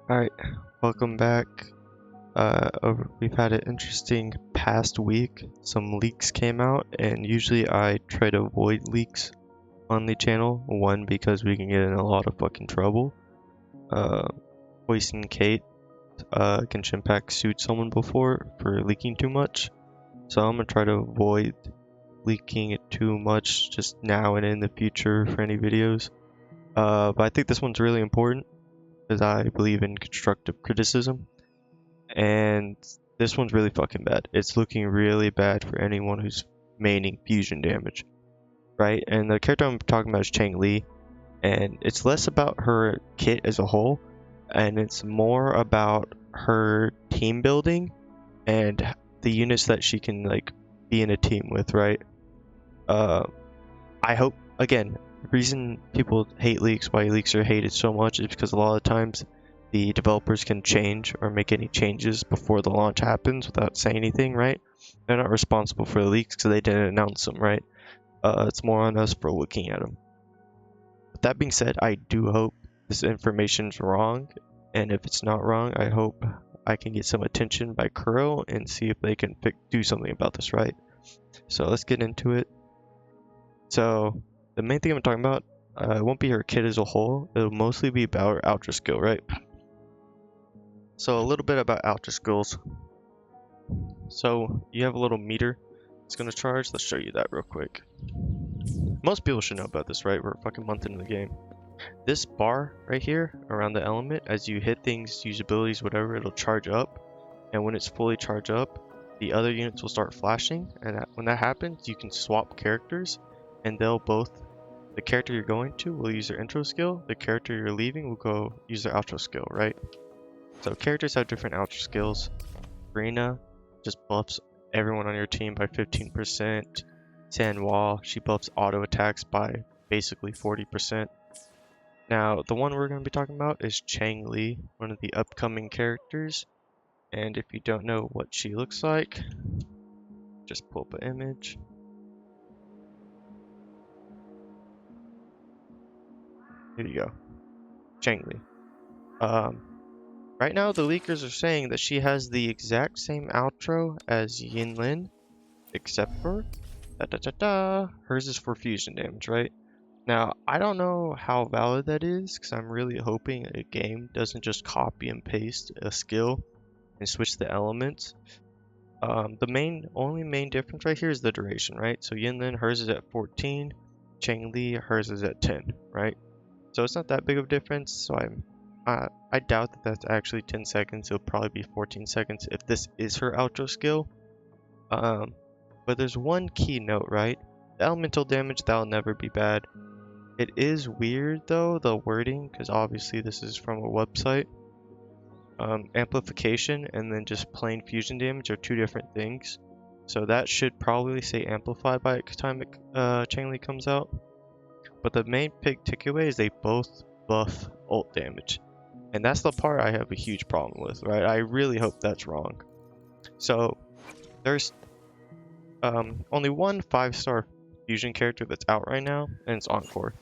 Alright, welcome back. We've had an interesting past week. Some leaks came out, and usually I try to avoid leaks on the channel. One, because we can get in a lot of fucking trouble. Poison Kate, Genshin Impact sued someone before for leaking too much. So I'm gonna try to avoid leaking it too much just now and in the future for any videos. But I think this one's really important because I believe in constructive criticism. And this one's really fucking bad. It's looking really bad for anyone who's maining fusion damage, right? And the character I'm talking about is Changli, and it's less about her kit as a whole, and it's more about her team building and the units that she can like be in a team with, right? I hope, again, the reason people hate leaks, why leaks are hated so much, is because a lot of times the developers can change or make any changes before the launch happens without saying anything, right? They're not responsible for the leaks because they didn't announce them, right? It's more on us for looking at them. With that being said, I do hope this information's wrong, and if it's not wrong, I hope I can get some attention by Kuro and see if they can do something about this, right? So let's get into it. So the main thing I'm talking about, it won't be her kit as a whole. It'll mostly be about her ultra skill, right? So a little bit about ultra skills. So you have a little meter it's gonna charge. Let's show you that real quick. Most people should know about this, right? We're a fucking month into the game. This bar right here around the element, as you hit things, use abilities, whatever, it'll charge up. And when it's fully charged up, the other units will start flashing. And when that happens, you can swap characters, and they'll both, the character you're going to will use their intro skill, the character you're leaving will go use their outro skill, right? So characters have different outro skills. Rena just buffs everyone on your team by 15%. Sanwa, she buffs auto attacks by basically 40%. Now, the one we're going to be talking about is Changli, one of the upcoming characters. And if you don't know what she looks like, just pull up an image. Here you go. Changli. Right now, the leakers are saying that she has the exact same outro as Yinlin, except for hers is for fusion damage, right? Now, I don't know how valid that is, because I'm really hoping a game doesn't just copy and paste a skill and switch the elements. The only main difference right here is the duration, right? So Yinlin, hers is at 14, Changli, hers is at 10, right? So it's not that big of a difference, so I doubt that that's actually 10 seconds. It'll probably be 14 seconds if this is her outro skill. But there's one key note, right? The elemental damage, that'll never be bad. It is weird though, the wording, because obviously this is from a website. Amplification and then just plain fusion damage are two different things. So that should probably say amplified by the time Changli comes out. But the main big takeaway is they both buff ult damage. And that's the part I have a huge problem with, right? I really hope that's wrong. So there's only one 5-star fusion character that's out right now, and it's Encore.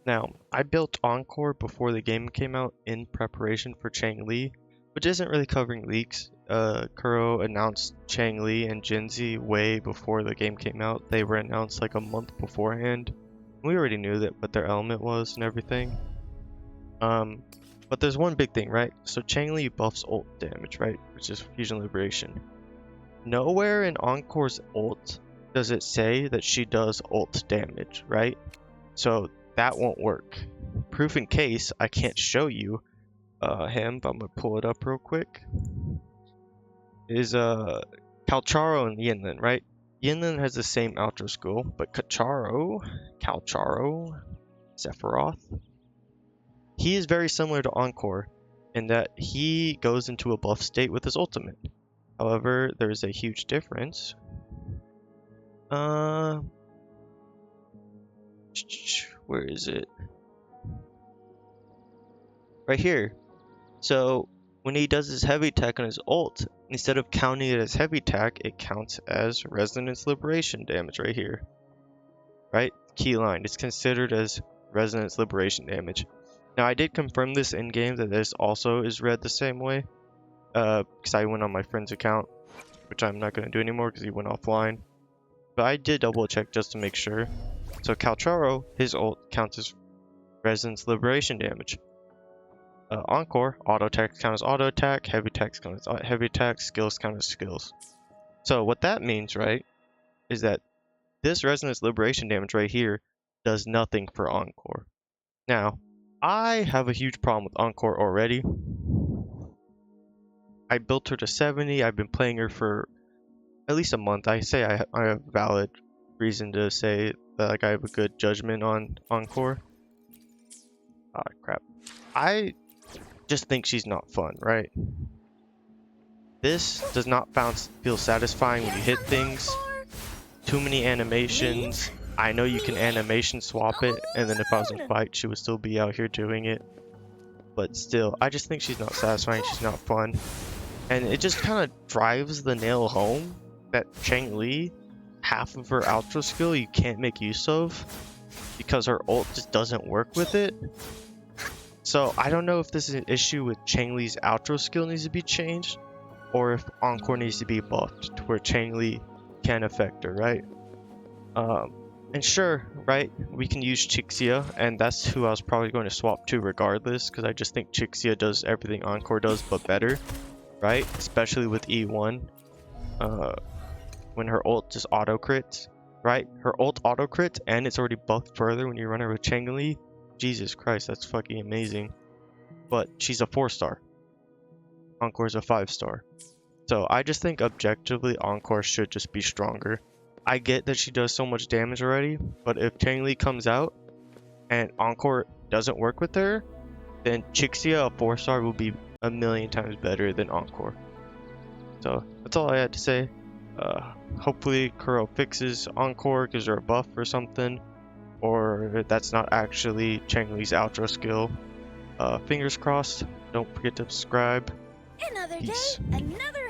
Now, I built Encore before the game came out in preparation for Changli, which isn't really covering leaks. Kuro announced Changli and Genzi way before the game came out. They were announced like a month beforehand. We already knew that what their element was and everything. But there's one big thing, right? So Changli buffs ult damage, right? Which is Fusion Liberation. Nowhere in Encore's ult does it say that she does ult damage, right? So that won't work. Proof in case, I can't show you him, but I'm gonna pull it up real quick. Is Calcharo and Yinlin, right? Yinlin has the same outro skill, but Calcharo, Sephiroth, he is very similar to Encore in that he goes into a buff state with his ultimate. However, there's a huge difference. Where is it? Right here. So when he does his heavy attack on his ult, instead of counting it as heavy attack, it counts as resonance liberation damage right here. Right? Key line. It's considered as resonance liberation damage. Now I did confirm this in game that this also is read the same way, because I went on my friend's account, which I'm not going to do anymore because he went offline. But I did double check just to make sure. So Calcharo, his ult counts as Resonance Liberation damage. Encore, auto attacks count as auto attack, heavy attacks count as heavy attack, skills count as skills. So what that means, right, is that this Resonance Liberation damage right here does nothing for Encore. Now, I have a huge problem with Encore already. I built her to 70, I've been playing her for at least a month. I say I have valid reason to say that like I have a good judgment on Encore. Ah, crap. I just think she's not fun, right? This does not feel satisfying when you hit things. Too many animations. I know you can animation swap it, and then if I was in fight, she would still be out here doing it. But still, I just think she's not satisfying, she's not fun. And it just kind of drives the nail home that Changli, half of her outro skill you can't make use of because her ult just doesn't work with it. So I don't know if this is an issue with Changli's outro skill needs to be changed, or if Encore needs to be buffed to where Changli can affect her, right? And sure, right, we can use Chixia, and that's who I was probably going to swap to regardless, because I just think Chixia does everything Encore does, but better, right? Especially with E1, when her ult just auto crits, right? Her ult auto crits, and it's already buffed further when you run her with Changli. Jesus Christ, that's fucking amazing. But she's a 4-star. Encore's a 5-star. So I just think objectively Encore should just be stronger. I get that she does so much damage already, but if Changli comes out and Encore doesn't work with her, then Chixia, a 4-star, will be a million times better than Encore. So that's all I had to say. Hopefully Kuro fixes Encore, gives her a buff or something, or that's not actually Changli's outro skill. Fingers crossed. Don't forget to subscribe. Another Peace. day, another